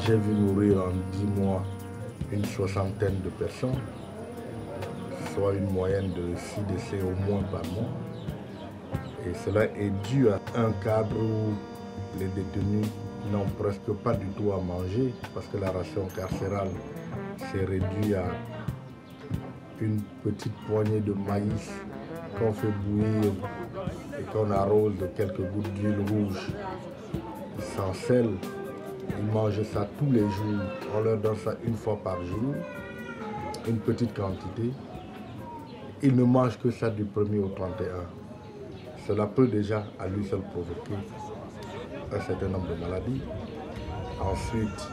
j'ai vu mourir en 10 mois une soixantaine de personnes, soit une moyenne de 6 décès au moins par mois. Et cela est dû à un cadre où les détenus n'ont presque pas du tout à manger parce que la ration carcérale s'est réduite à une petite poignée de maïs qu'on fait bouillir et qu'on arrose de quelques gouttes d'huile rouge sans sel. Ils mangent ça tous les jours. On leur donne ça une fois par jour, une petite quantité. Ils ne mangent que ça du 1er au 31. Cela peut déjà à lui seul provoquer un certain nombre de maladies. Ensuite,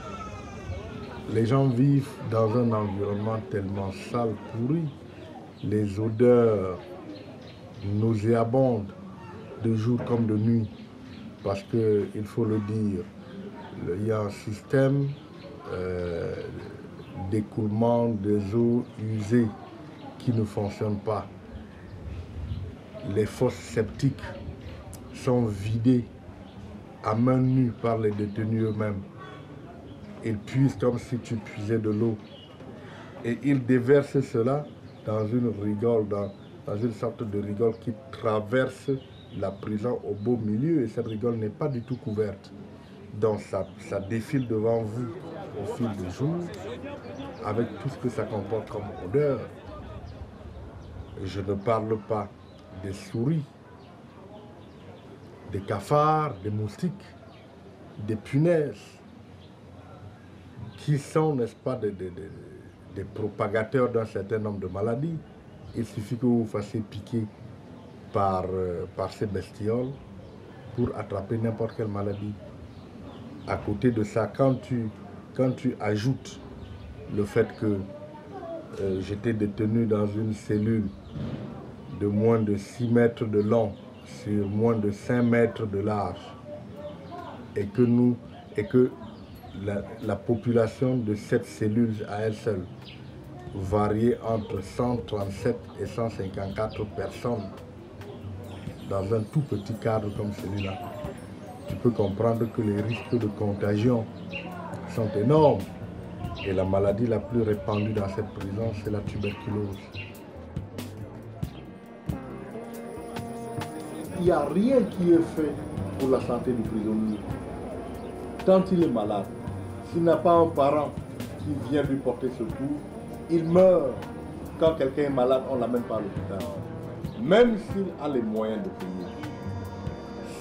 les gens vivent dans un environnement tellement sale, pourri. Les odeurs nauséabondes de jour comme de nuit. Parce qu'il faut le dire, il y a un système d'écoulement des eaux usées qui ne fonctionne pas. Les fosses septiques sont vidées à main nue par les détenus eux-mêmes. Ils puisent comme si tu puisais de l'eau. Et ils déversent cela dans une rigole, dans une sorte de rigole qui traverse la prison au beau milieu. Et cette rigole n'est pas du tout couverte. Donc ça défile devant vous au fil des jours, avec tout ce que ça comporte comme odeur. Je ne parle pas des souris, des cafards, des moustiques, des punaises, qui sont, n'est-ce pas, des propagateurs d'un certain nombre de maladies. Il suffit que vous vous fassiez piquer par ces bestioles pour attraper n'importe quelle maladie. À côté de ça, quand tu ajoutes le fait que j'étais détenu dans une cellule de moins de 6 mètres de long sur moins de 5 mètres de large et que la population de cette cellule à elle seule variait entre 137 et 154 personnes dans un tout petit cadre comme celui-là, tu peux comprendre que les risques de contagion sont énormes. Et la maladie la plus répandue dans cette prison, c'est la tuberculose. Il n'y a rien qui est fait pour la santé du prisonnier. Quand il est malade, s'il n'a pas un parent qui vient lui porter secours, il meurt. Quand quelqu'un est malade, on ne l'amène pas à l'hôpital. Même s'il a les moyens de payer.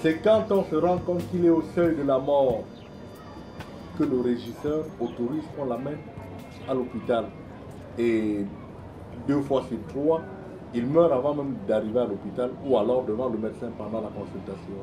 C'est quand on se rend compte qu'il est au seuil de la mort que le régisseur autorise qu'on l'amène à l'hôpital. Et 2 fois sur 3, il meurt avant même d'arriver à l'hôpital ou alors devant le médecin pendant la consultation.